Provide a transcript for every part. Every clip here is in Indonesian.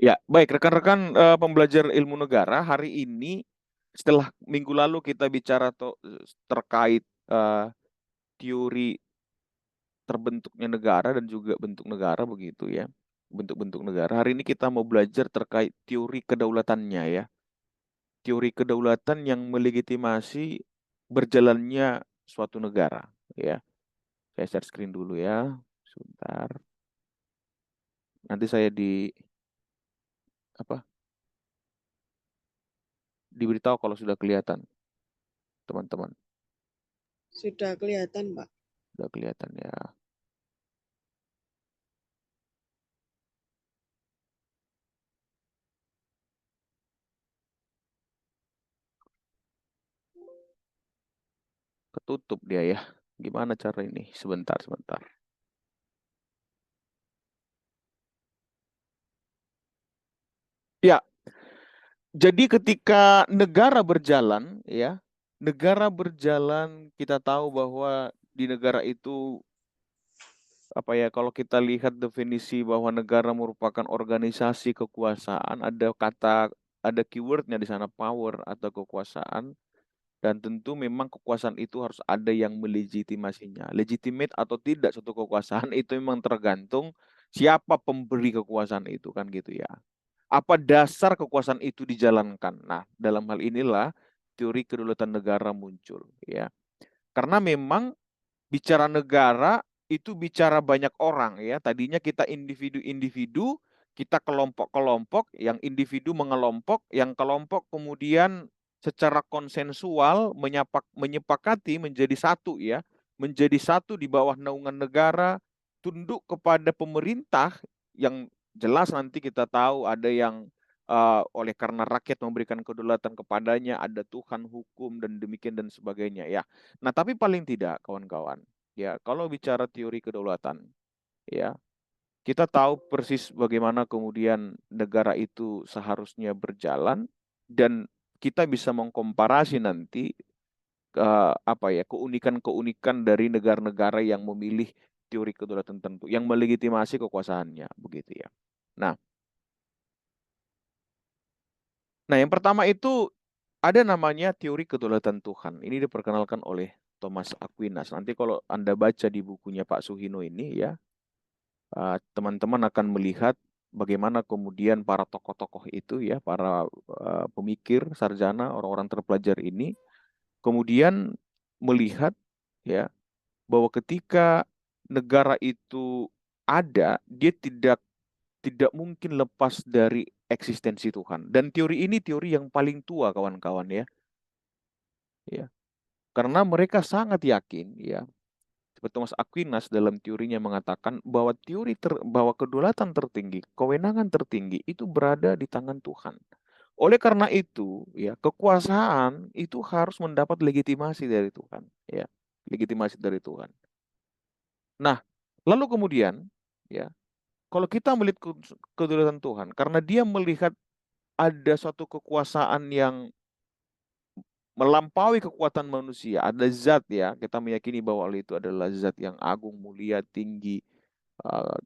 Ya, baik rekan-rekan pembelajar ilmu negara, hari ini setelah minggu lalu kita bicara terkait teori terbentuknya negara dan juga bentuk negara begitu ya. Bentuk-bentuk negara. Hari ini kita mau belajar terkait teori kedaulatannya ya. Teori kedaulatan yang melegitimasi berjalannya suatu negara ya. Saya share screen dulu ya. Sebentar. Nanti saya apa? Diberitahu kalau sudah kelihatan, teman-teman. Sudah kelihatan, Pak. Sudah kelihatan ya. Ketutup dia ya. Gimana cara ini? Sebentar, sebentar. Ya, jadi ketika negara berjalan, kita tahu bahwa di negara itu apa ya? Kalau kita lihat definisi bahwa negara merupakan organisasi kekuasaan, ada keywordnya di sana power atau kekuasaan. Dan tentu memang kekuasaan itu harus ada yang melegitimasinya. Legitimate atau tidak suatu kekuasaan itu memang tergantung siapa pemberi kekuasaan itu kan gitu ya. Apa dasar kekuasaan itu dijalankan? Nah, dalam hal inilah teori kedaulatan negara muncul ya. Karena memang bicara negara itu bicara banyak orang ya. Tadinya kita individu-individu, kita kelompok-kelompok, yang individu mengelompok, yang kelompok kemudian secara konsensual menyepakati menjadi satu ya, menjadi satu di bawah naungan negara, tunduk kepada pemerintah yang jelas nanti kita tahu ada yang oleh karena rakyat memberikan kedaulatan kepadanya, ada Tuhan, hukum dan demikian dan sebagainya ya. Nah, tapi paling tidak kawan-kawan, ya, kalau bicara teori kedaulatan, ya, kita tahu persis bagaimana kemudian negara itu seharusnya berjalan dan kita bisa mengkomparasi nanti apa ya, keunikan-keunikan dari negara-negara yang memilih teori kedaulatan tertentu, yang melegitimasi kekuasaannya, begitu ya. Nah, yang pertama itu ada namanya teori kedaulatan Tuhan. Ini diperkenalkan oleh Thomas Aquinas. Nanti kalau Anda baca di bukunya Pak Suhino ini ya, teman-teman akan melihat bagaimana kemudian para tokoh-tokoh itu ya, para pemikir, sarjana, orang-orang terpelajar ini kemudian melihat ya bahwa ketika negara itu ada, dia tidak mungkin lepas dari eksistensi Tuhan. Dan teori ini teori yang paling tua kawan-kawan ya. Ya, karena mereka sangat yakin ya, seperti Thomas Aquinas dalam teorinya mengatakan bahwa bahwa kedaulatan tertinggi, kewenangan tertinggi itu berada di tangan Tuhan. Oleh karena itu, ya, kekuasaan itu harus mendapat legitimasi dari Tuhan, ya. Legitimasi dari Tuhan. Nah, lalu kemudian, ya, kalau kita melihat kedaulatan Tuhan, karena dia melihat ada suatu kekuasaan yang melampaui kekuatan manusia, ada zat ya, kita meyakini bahwa Allah itu adalah zat yang agung, mulia, tinggi, eh,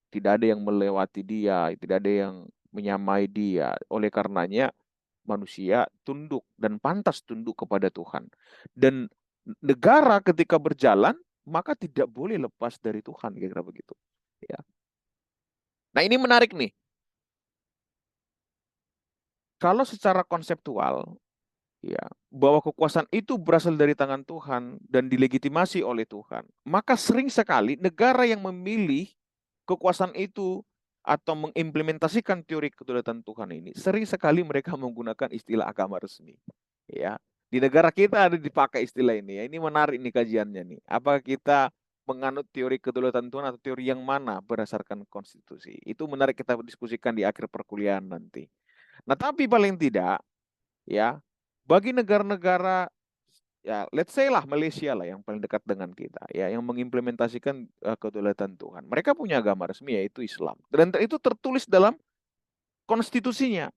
tidak ada yang melewati dia, tidak ada yang menyamai dia. Oleh karenanya manusia tunduk dan pantas tunduk kepada Tuhan. Dan negara ketika berjalan maka tidak boleh lepas dari Tuhan, kira-kira begitu. Ya. Nah, ini menarik nih. Kalau secara konseptual ya, bahwa kekuasaan itu berasal dari tangan Tuhan dan dilegitimasi oleh Tuhan, maka sering sekali negara yang memilih kekuasaan itu atau mengimplementasikan teori kedaulatan Tuhan ini, sering sekali mereka menggunakan istilah agama resmi. Ya, di negara kita ada dipakai istilah ini. Ya, ini menarik nih kajiannya nih. Apakah kita menganut teori kedaulatan Tuhan atau teori yang mana berdasarkan konstitusi? Itu menarik kita diskusikan di akhir perkuliahan nanti. Nah, tapi paling tidak ya, bagi negara-negara ya, let's say lah Malaysia lah yang paling dekat dengan kita ya, yang mengimplementasikan kedaulatan Tuhan. Mereka punya agama resmi yaitu Islam. Dan itu tertulis dalam konstitusinya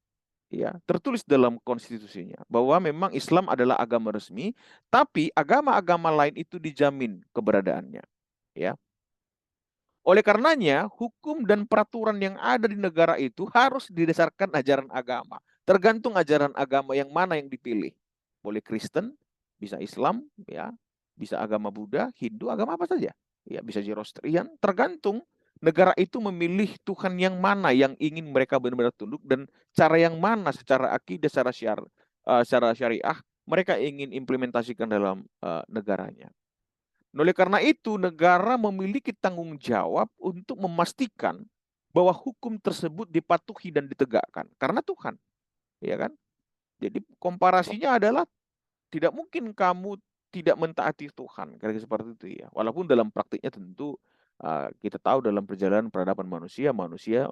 ya, tertulis dalam konstitusinya bahwa memang Islam adalah agama resmi, tapi agama-agama lain itu dijamin keberadaannya ya. Oleh karenanya, hukum dan peraturan yang ada di negara itu harus didasarkan ajaran agama. Tergantung ajaran agama yang mana yang dipilih. Boleh Kristen, bisa Islam, ya, bisa agama Buddha, Hindu, agama apa saja. Ya, bisa Zoroastrian, tergantung negara itu memilih Tuhan yang mana yang ingin mereka benar-benar tunduk dan cara yang mana secara akidah, secara syariah mereka ingin implementasikan dalam negaranya. Oleh karena itu, negara memiliki tanggung jawab untuk memastikan bahwa hukum tersebut dipatuhi dan ditegakkan karena Tuhan, ya kan? Jadi komparasinya adalah tidak mungkin kamu tidak mentaati Tuhan, kira-kira seperti itu ya. Walaupun dalam praktiknya tentu kita tahu dalam perjalanan peradaban manusia, manusia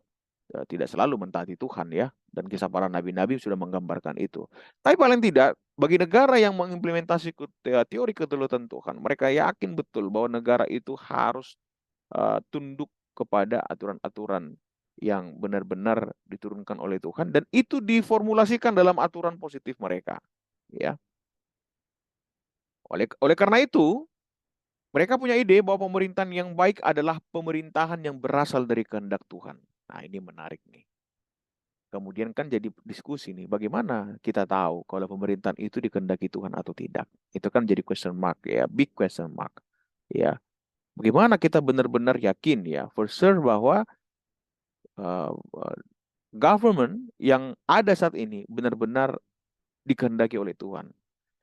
tidak selalu mentaati Tuhan ya. Dan kisah para nabi-nabi sudah menggambarkan itu. Tapi paling tidak, bagi negara yang mengimplementasi teori kedaulatan Tuhan, mereka yakin betul bahwa negara itu harus tunduk kepada aturan-aturan yang benar-benar diturunkan oleh Tuhan dan itu diformulasikan dalam aturan positif mereka, ya. Oleh karena itu, mereka punya ide bahwa pemerintahan yang baik adalah pemerintahan yang berasal dari kehendak Tuhan. Nah, ini menarik nih. Kemudian kan jadi diskusi nih, bagaimana kita tahu kalau pemerintahan itu dikehendaki Tuhan atau tidak? Itu kan jadi question mark ya, big question mark. Ya, bagaimana kita benar-benar yakin ya, for sure bahwa uh, government yang ada saat ini benar-benar dikehendaki oleh Tuhan.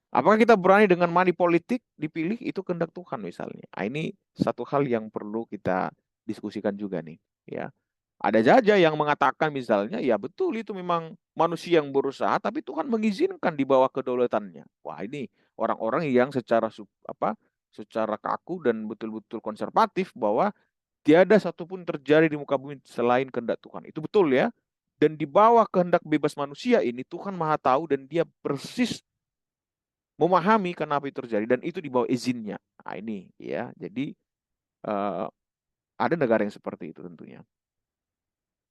Apakah kita berani dengan money politik dipilih itu kehendak Tuhan misalnya? Nah, ini satu hal yang perlu kita diskusikan juga nih, ya. Ada saja yang mengatakan misalnya, ya betul itu memang manusia yang berusaha, tapi Tuhan mengizinkan di bawah kedaulatannya. Wah ini orang-orang yang secara kaku dan betul-betul konservatif bahwa tiada satupun terjadi di muka bumi selain kehendak Tuhan. Itu betul ya. Dan di bawah kehendak bebas manusia ini Tuhan Maha Tahu dan Dia persis memahami kenapa itu terjadi dan itu di bawah izinnya. Nah ini ya, jadi uh, ada negara yang seperti itu tentunya.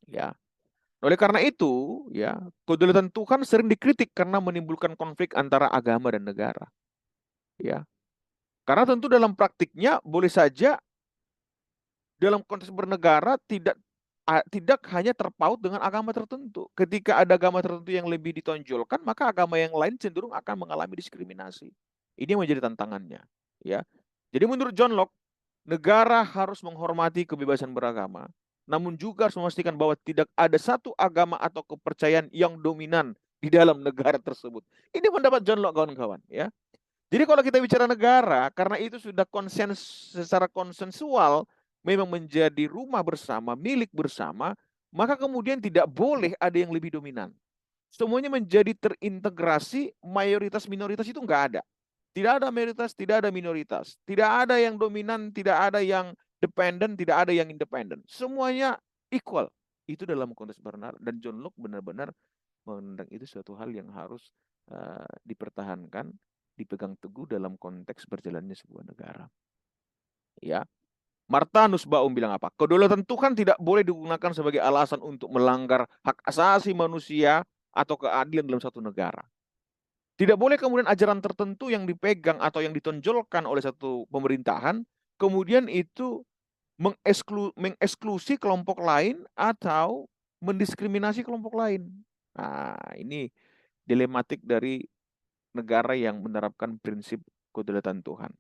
Ya. Oleh karena itu, ya, kedaulatan Tuhan sering dikritik karena menimbulkan konflik antara agama dan negara. Ya. Karena tentu dalam praktiknya boleh saja dalam konteks bernegara tidak hanya terpaut dengan agama tertentu. Ketika ada agama tertentu yang lebih ditonjolkan, maka agama yang lain cenderung akan mengalami diskriminasi. Ini yang menjadi tantangannya, ya. Jadi menurut John Locke, negara harus menghormati kebebasan beragama, namun juga harus memastikan bahwa tidak ada satu agama atau kepercayaan yang dominan di dalam negara tersebut. Ini pendapat John Locke, kawan-kawan, ya. Jadi kalau kita bicara negara, karena itu sudah secara konsensual memang menjadi rumah bersama, milik bersama, maka kemudian tidak boleh ada yang lebih dominan. Semuanya menjadi terintegrasi, mayoritas minoritas itu nggak ada. Tidak ada mayoritas, tidak ada minoritas. Tidak ada yang dominan, tidak ada yang dependent, tidak ada yang independen. Semuanya equal. Itu dalam konteks benar. Dan John Locke benar-benar memandang itu suatu hal yang harus dipertahankan, dipegang teguh dalam konteks berjalannya sebuah negara. Ya. Martha Nussbaum bilang apa? Kedaulatan Tuhan tidak boleh digunakan sebagai alasan untuk melanggar hak asasi manusia atau keadilan dalam satu negara. Tidak boleh kemudian ajaran tertentu yang dipegang atau yang ditonjolkan oleh satu pemerintahan, kemudian itu mengeksklusi kelompok lain atau mendiskriminasi kelompok lain. Nah, ini dilematik dari negara yang menerapkan prinsip kedaulatan Tuhan.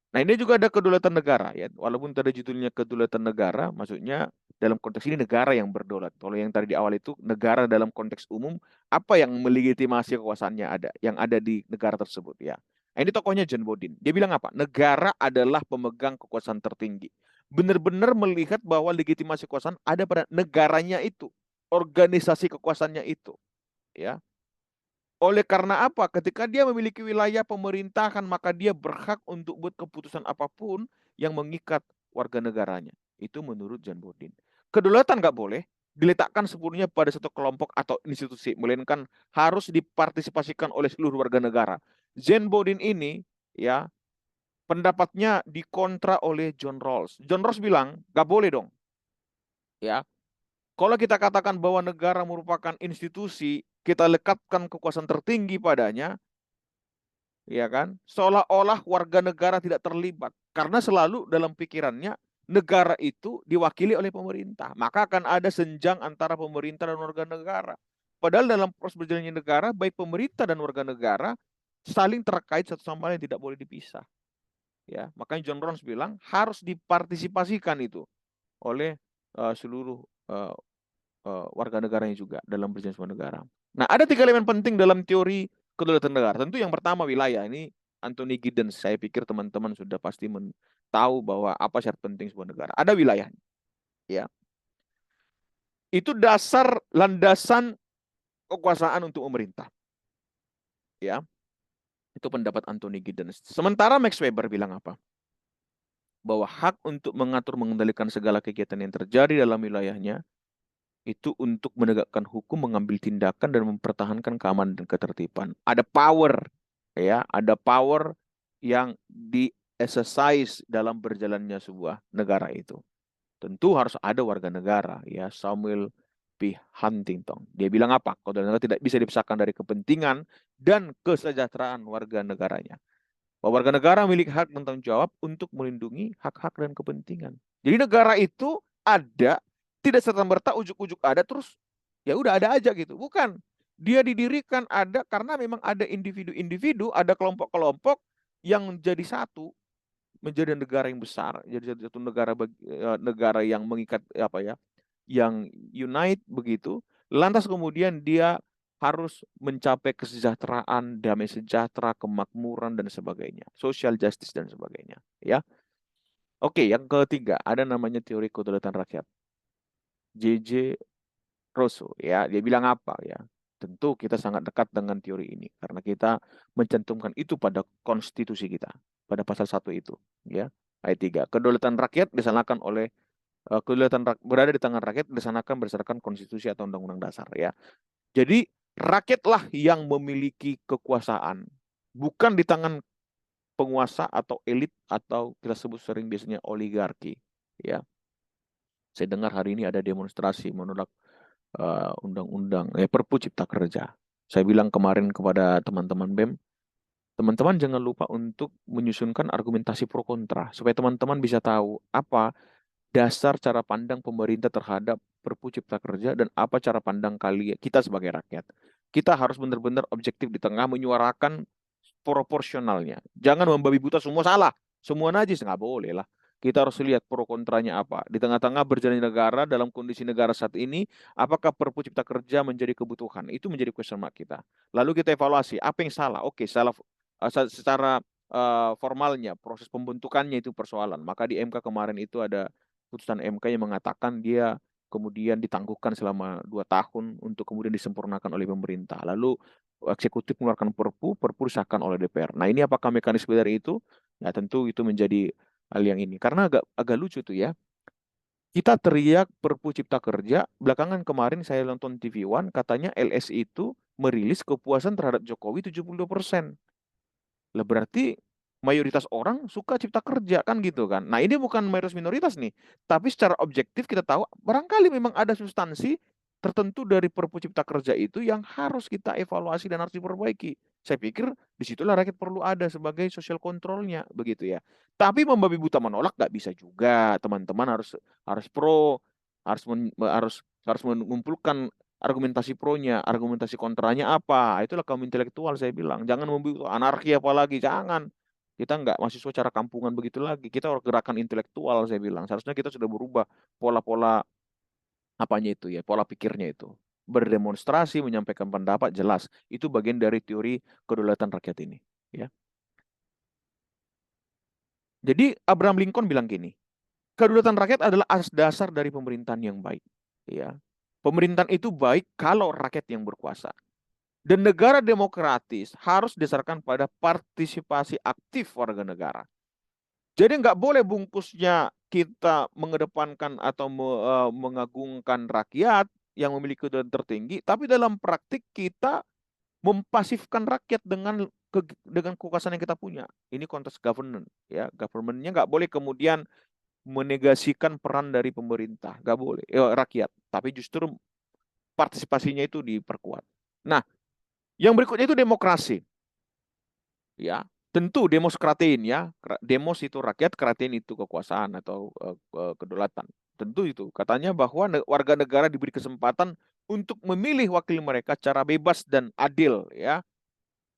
Nah, ini juga ada kedaulatan negara ya. Walaupun tadi judulnya kedaulatan negara, maksudnya dalam konteks ini negara yang berdaulat. Kalau yang tadi di awal itu negara dalam konteks umum, apa yang melegitimasi kekuasaannya ada, yang ada di negara tersebut ya. Nah, ini tokohnya John Bodin. Dia bilang apa? Negara adalah pemegang kekuasaan tertinggi. Benar-benar melihat bahwa legitimasi kekuasaan ada pada negaranya itu, organisasi kekuasaannya itu, ya. Oleh karena apa? Ketika dia memiliki wilayah pemerintahan, maka dia berhak untuk buat keputusan apapun yang mengikat warga negaranya. Itu menurut John Bodin. Kedaulatan nggak boleh diletakkan sepenuhnya pada satu kelompok atau institusi, melainkan harus dipartisipasikan oleh seluruh warga negara. John Bodin ini, ya, pendapatnya dikontra oleh John Rawls. John Rawls bilang, nggak boleh dong. Ya, kalau kita katakan bahwa negara merupakan institusi, kita lekatkan kekuasaan tertinggi padanya, ya kan? Seolah-olah warga negara tidak terlibat. Karena selalu dalam pikirannya, negara itu diwakili oleh pemerintah. Maka akan ada senjang antara pemerintah dan warga negara. Padahal dalam proses berjalannya negara, baik pemerintah dan warga negara saling terkait satu sama lain, tidak boleh dipisah. Ya, makanya John Rawls bilang harus dipartisipasikan itu oleh seluruh warga negaranya juga dalam berjalan sebuah negara. Nah, ada 3 elemen penting dalam teori kedaulatan negara. Tentu yang pertama wilayah. Ini Anthony Giddens. Saya pikir teman-teman sudah pasti tahu bahwa apa syarat penting sebuah negara. Ada wilayah. Ya. Itu dasar landasan kekuasaan untuk pemerintah. Ya. Itu pendapat Anthony Giddens. Sementara Max Weber bilang apa? Bahwa hak untuk mengatur mengendalikan segala kegiatan yang terjadi dalam wilayahnya itu untuk menegakkan hukum, mengambil tindakan dan mempertahankan keamanan dan ketertiban. Ada power, ya, ada power yang di exercise dalam berjalannya sebuah negara itu. Tentu harus ada warga negara, ya. Samuel P. Huntington. Dia bilang apa? Kedaulatan negara tidak bisa dipisahkan dari kepentingan dan kesejahteraan warga negaranya. Bahwa warga negara memiliki hak dan tanggung jawab untuk melindungi hak-hak dan kepentingan. Jadi negara itu ada, tidak serta-merta ujuk-ujuk ada terus ya udah ada aja gitu. Bukan. Dia didirikan ada karena memang ada individu-individu, ada kelompok-kelompok yang menjadi satu, menjadi negara yang besar, jadi satu negara yang mengikat apa ya, yang unite begitu. Lantas kemudian dia harus mencapai kesejahteraan, damai sejahtera, kemakmuran dan sebagainya, social justice dan sebagainya, ya. Oke, yang ketiga ada namanya teori kedaulatan rakyat. J.J. Rousseau, ya, dia bilang apa ya? Tentu kita sangat dekat dengan teori ini karena kita mencantumkan itu pada konstitusi kita, pada pasal 1 itu, ya. Ayat 3. Kedaulatan rakyat dilaksanakan oleh berada di tangan rakyat dilaksanakan berdasarkan konstitusi atau undang-undang dasar, ya. Jadi rakyatlah yang memiliki kekuasaan, bukan di tangan penguasa atau elit atau kita sebut sering biasanya oligarki, ya. Saya dengar hari ini ada demonstrasi menolak undang-undang Perpu Cipta Kerja. Saya bilang kemarin kepada teman-teman BEM, teman-teman jangan lupa untuk menyusunkan argumentasi pro kontra supaya teman-teman bisa tahu apa dasar cara pandang pemerintah terhadap Perpu Cipta Kerja dan apa cara pandang kita sebagai rakyat. Kita harus benar-benar objektif di tengah menyuarakan proporsionalnya. Jangan membabi buta semua salah, semua najis, nggak boleh lah. Kita harus lihat pro kontranya apa. Di tengah-tengah berjalan negara dalam kondisi negara saat ini, apakah Perpu Cipta Kerja menjadi kebutuhan? Itu menjadi question mark kita. Lalu kita evaluasi apa yang salah. Oke, salah secara formalnya, proses pembentukannya itu persoalan. Maka di MK kemarin itu ada putusan MK yang mengatakan dia kemudian ditangguhkan selama 2 tahun untuk kemudian disempurnakan oleh pemerintah. Lalu eksekutif mengeluarkan perpu disahkan oleh DPR. Nah, ini apakah mekanisme dari itu? Ya, tentu itu menjadi hal yang ini. Karena agak lucu tuh ya. Kita teriak Perpu Cipta Kerja, belakangan kemarin saya nonton TV One, katanya LSI itu merilis kepuasan terhadap Jokowi 72%. Lah berarti mayoritas orang suka cipta kerja kan gitu kan. Nah, ini bukan mayoritas minoritas nih, tapi secara objektif kita tahu barangkali memang ada substansi tertentu dari Perpu Cipta Kerja itu yang harus kita evaluasi dan harus diperbaiki. Saya pikir disitulah rakyat perlu ada sebagai social controlnya begitu ya. Tapi membabi buta menolak nggak bisa juga. Teman-teman harus harus pro, harus mengumpulkan argumentasi pronya, argumentasi kontranya apa. Itulah kaum intelektual saya bilang. Jangan membuat anarki apalagi, jangan. Kita nggak mahasiswa cara kampungan begitu lagi. Kita harus gerakan intelektual saya bilang. Seharusnya kita sudah berubah pola-pola apanya itu ya, pola pikirnya itu. Berdemonstrasi, menyampaikan pendapat jelas. Itu bagian dari teori kedaulatan rakyat ini, ya. Jadi Abraham Lincoln bilang gini, kedaulatan rakyat adalah asas dasar dari pemerintahan yang baik, ya. Pemerintahan itu baik kalau rakyat yang berkuasa. Dan negara demokratis harus didasarkan pada partisipasi aktif warga negara. Jadi nggak boleh bungkusnya kita mengedepankan atau mengagungkan rakyat yang memiliki kedudukan tertinggi, tapi dalam praktik kita mempasifkan rakyat dengan kekuasaan yang kita punya. Ini konteks governance, ya. Governmentnya nggak boleh kemudian menegasikan peran dari pemerintah, nggak boleh, rakyat. Tapi justru partisipasinya itu diperkuat. Nah, yang berikutnya itu demokrasi. Ya, Tentu demos kratein ya, demos itu rakyat, kratein itu kekuasaan atau kedaulatan. Tentu itu. Katanya bahwa warga negara diberi kesempatan untuk memilih wakil mereka secara bebas dan adil ya.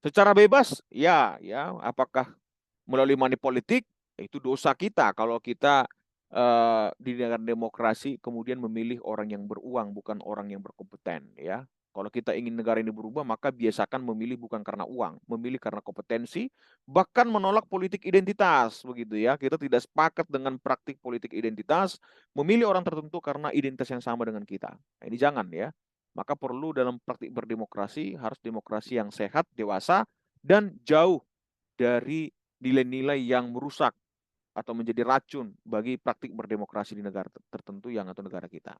Secara bebas ya, apakah melalui money politik itu dosa kita kalau kita di negara demokrasi kemudian memilih orang yang beruang bukan orang yang berkompeten ya. Kalau kita ingin negara ini berubah maka biasakan memilih bukan karena uang, memilih karena kompetensi, bahkan menolak politik identitas begitu ya. Kita tidak sepakat dengan praktik politik identitas, memilih orang tertentu karena identitas yang sama dengan kita. Nah, ini jangan ya. Maka perlu dalam praktik berdemokrasi harus demokrasi yang sehat, dewasa dan jauh dari nilai-nilai yang merusak atau menjadi racun bagi praktik berdemokrasi di negara tertentu yang atau negara kita.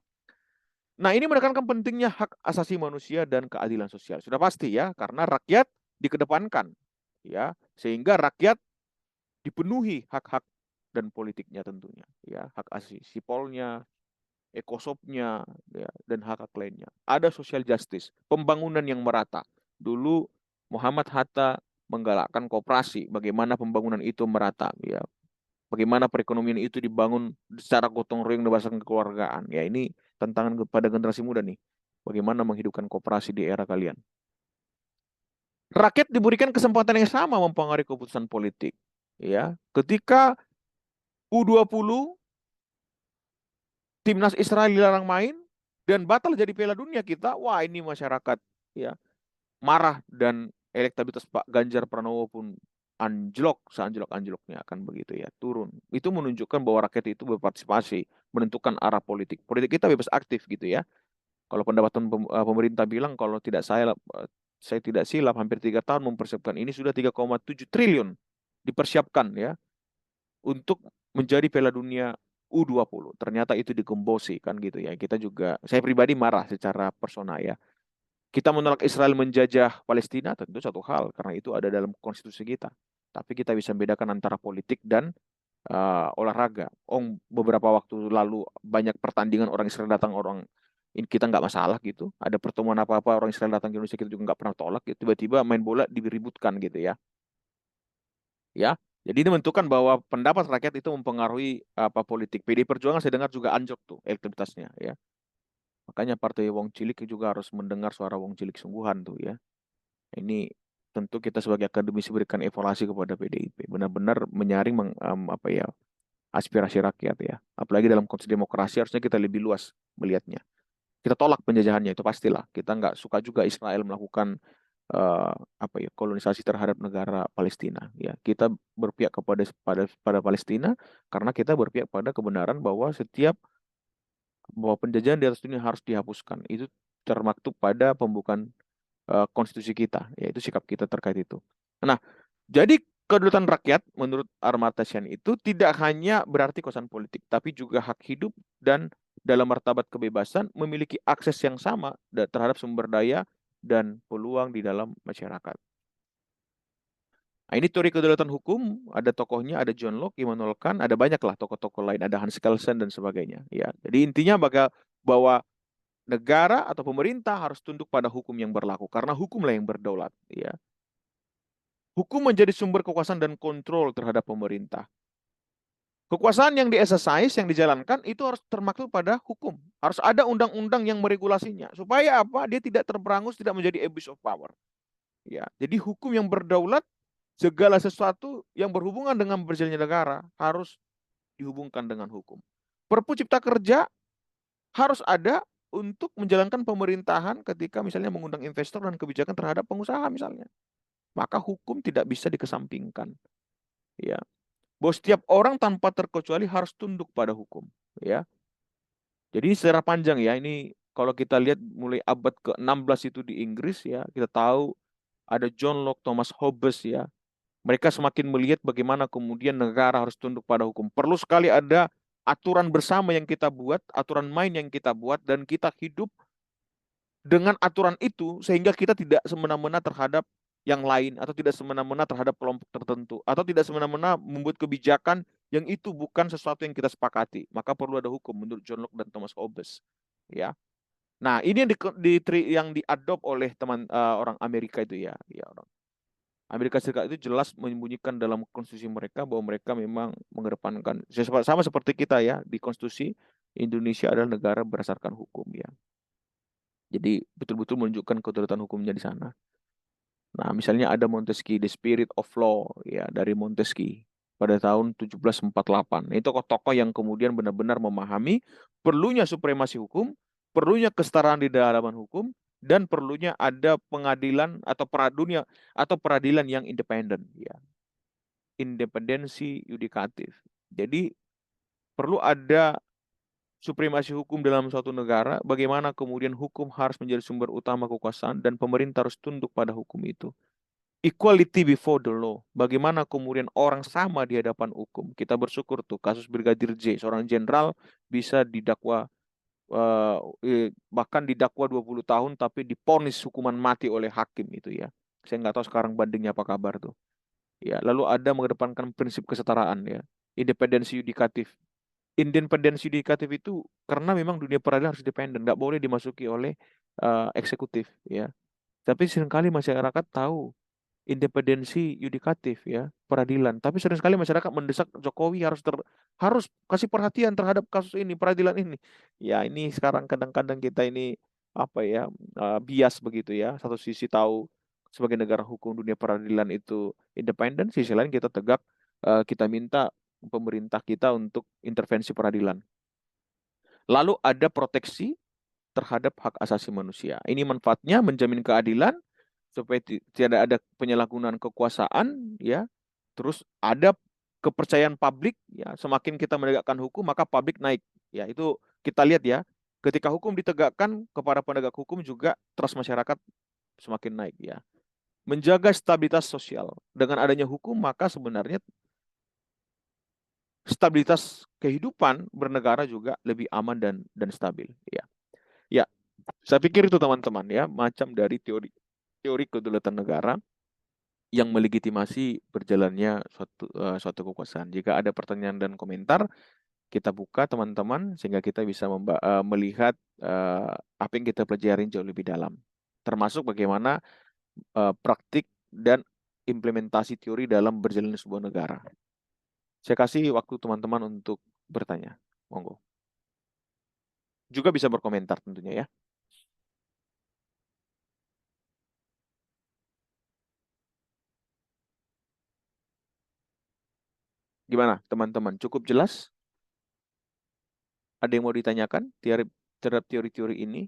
Nah, ini menekankan pentingnya hak asasi manusia dan keadilan sosial. Sudah pasti ya, karena rakyat dikedepankan ya, sehingga rakyat dipenuhi hak-hak dan politiknya tentunya ya, hak asasi sipolnya, ekosopnya ya, dan hak-hak lainnya. Ada social justice, pembangunan yang merata. Dulu Muhammad Hatta menggalakkan koperasi, bagaimana pembangunan itu merata ya. Bagaimana perekonomian itu dibangun secara gotong royong berdasarkan kekeluargaan. Ya ini tantangan kepada generasi muda nih. Bagaimana menghidupkan koperasi di era kalian. Rakyat diberikan kesempatan yang sama mempengaruhi keputusan politik. Ya, ketika U20 timnas Israel dilarang main dan batal jadi Piala Dunia kita, wah ini masyarakat ya marah dan elektabilitas Pak Ganjar Pranowo pun anjlok, seanjlok-anjloknya akan begitu ya, turun. Itu menunjukkan bahwa rakyat itu berpartisipasi, menentukan arah politik. Politik kita bebas aktif gitu ya. Kalau pendapatan pemerintah bilang kalau saya tidak silap hampir 3 tahun mempersiapkan ini sudah 3,7 triliun dipersiapkan ya untuk menjadi Piala Dunia U20. Ternyata itu digembosi kan gitu ya. Kita juga, saya pribadi marah secara personal ya. Kita menolak Israel menjajah Palestina tentu satu hal karena itu ada dalam konstitusi kita. Tapi kita bisa membedakan antara politik dan olahraga. Beberapa waktu lalu banyak pertandingan orang Israel datang orang ini kita nggak masalah gitu. Ada pertemuan apa-apa orang Israel datang ke Indonesia kita juga nggak pernah tolak. Gitu. Tiba-tiba main bola diributkan gitu ya. Ya, jadi ini menentukan bahwa pendapat rakyat itu mempengaruhi apa politik. PD Perjuangan saya dengar juga anjlok tuh elektabilitasnya ya. Makanya Partai Wong Cilik juga harus mendengar suara Wong Cilik sungguhan tuh ya. Ini tentu kita sebagai akademisi berikan evaluasi kepada PDIP. Benar-benar menyaring apa ya aspirasi rakyat ya. Apalagi dalam konteks demokrasi harusnya kita lebih luas melihatnya. Kita tolak penjajahannya itu pastilah. Kita nggak suka juga Israel melakukan apa ya kolonisasi terhadap negara Palestina. Ya, kita berpihak pada Palestina karena kita berpihak pada kebenaran bahwa penjajahan di atas dunia harus dihapuskan. Itu termaktub pada pembukaan konstitusi kita, yaitu sikap kita terkait itu. Nah, jadi kedaulatan rakyat menurut Amartya Sen itu tidak hanya berarti kekuasaan politik, tapi juga hak hidup dan dalam martabat kebebasan memiliki akses yang sama terhadap sumber daya dan peluang di dalam masyarakat. Nah, ini teori kedaulatan hukum, ada tokohnya, ada John Locke, Immanuel Kant, ada banyak lah tokoh-tokoh lain, ada Hans Kelsen dan sebagainya. Ya, jadi intinya bahwa negara atau pemerintah harus tunduk pada hukum yang berlaku karena hukumlah yang berdaulat. Ya, hukum menjadi sumber kekuasaan dan kontrol terhadap pemerintah. Kekuasaan yang di-exercise, yang dijalankan itu harus termaktub pada hukum. Harus ada undang-undang yang meregulasinya. Supaya apa? Dia tidak terperangus, tidak menjadi abuse of power. Ya, jadi hukum yang berdaulat, segala sesuatu yang berhubungan dengan berjalannya negara harus dihubungkan dengan hukum. Perpu Cipta Kerja harus ada untuk menjalankan pemerintahan ketika misalnya mengundang investor dan kebijakan terhadap pengusaha misalnya. Maka hukum tidak bisa dikesampingkan. Ya, bahwa setiap orang tanpa terkecuali harus tunduk pada hukum, ya. Jadi secara panjang ya, ini kalau kita lihat mulai abad ke-16 itu di Inggris ya, kita tahu ada John Locke, Thomas Hobbes ya. Mereka semakin melihat bagaimana kemudian negara harus tunduk pada hukum. Perlu sekali ada aturan bersama yang kita buat, aturan main yang kita buat, dan kita hidup dengan aturan itu sehingga kita tidak semena-mena terhadap yang lain atau tidak semena-mena terhadap kelompok tertentu atau tidak semena-mena membuat kebijakan yang itu bukan sesuatu yang kita sepakati. Maka perlu ada hukum menurut John Locke dan Thomas Hobbes. Ya. Nah, ini yang diadop oleh teman orang Amerika itu ya, ya orang. Amerika Serikat itu jelas menyembunyikan dalam konstitusi mereka bahwa mereka memang mengedepankan sama seperti kita ya di konstitusi Indonesia adalah negara berdasarkan hukum ya. Jadi betul-betul menunjukkan kedaulatan hukumnya di sana. Nah, misalnya ada Montesquieu, The Spirit of Law ya dari Montesquieu pada tahun 1748. Nah, itu tokoh-tokoh yang kemudian benar-benar memahami perlunya supremasi hukum, perlunya kesetaraan di hadapan hukum, dan perlunya ada pengadilan atau peradunia atau peradilan yang independen ya. Independensi yudikatif. Jadi perlu ada supremasi hukum dalam suatu negara, bagaimana kemudian hukum harus menjadi sumber utama kekuasaan dan pemerintah harus tunduk pada hukum itu. Equality before the law. Bagaimana kemudian orang sama di hadapan hukum. Kita bersyukur tuh kasus Brigadir J, seorang jenderal bisa didakwa bahkan didakwa 20 tahun tapi diponis hukuman mati oleh hakim itu ya. Saya nggak tahu sekarang bandingnya apa kabar tuh. Ya, lalu ada mengedepankan prinsip kesetaraan ya. Independensi yudikatif. Independensi yudikatif itu karena memang dunia peradilan harus independen, nggak boleh dimasuki oleh eksekutif ya. Tapi seringkali masyarakat tahu independensi yudikatif ya, peradilan. Tapi sering sekali masyarakat mendesak Jokowi harus kasih perhatian terhadap kasus ini, peradilan ini. Ya, ini sekarang kadang-kadang kita ini apa ya, bias begitu ya. Satu sisi tahu sebagai negara hukum dunia peradilan itu independen, sisi lain kita tegak kita minta pemerintah kita untuk intervensi peradilan. Lalu ada proteksi terhadap hak asasi manusia. Ini manfaatnya menjamin keadilan supaya tidak ada penyalahgunaan kekuasaan ya. Terus ada kepercayaan publik ya, semakin kita menegakkan hukum maka publik naik. Ya, itu kita lihat ya. Ketika hukum ditegakkan kepada penegak hukum juga trust masyarakat semakin naik ya. Menjaga stabilitas sosial. Dengan adanya hukum maka sebenarnya stabilitas kehidupan bernegara juga lebih aman dan stabil ya. Ya, saya pikir itu teman-teman ya, macam dari teori teori kedaulatan negara yang melegitimasi berjalannya suatu kekuasaan. Jika ada pertanyaan dan komentar, kita buka teman-teman sehingga kita bisa melihat apa yang kita pelajarin jauh lebih dalam. Termasuk bagaimana praktik dan implementasi teori dalam berjalannya sebuah negara. Saya kasih waktu teman-teman untuk bertanya. Monggo. Juga bisa berkomentar tentunya ya. Gimana teman-teman? Cukup jelas? Ada yang mau ditanyakan terhadap teori-teori ini?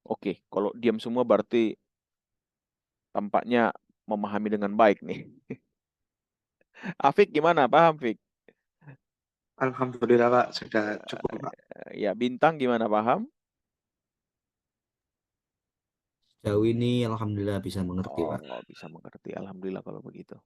Oke, kalau diam semua berarti tampaknya memahami dengan baik nih. Afik gimana? Paham, Fik? Alhamdulillah Pak, sudah cukup Pak. Ya, Bintang gimana? Paham? Sejauh ini alhamdulillah bisa mengerti, Pak. Oh, bisa mengerti. Alhamdulillah kalau begitu.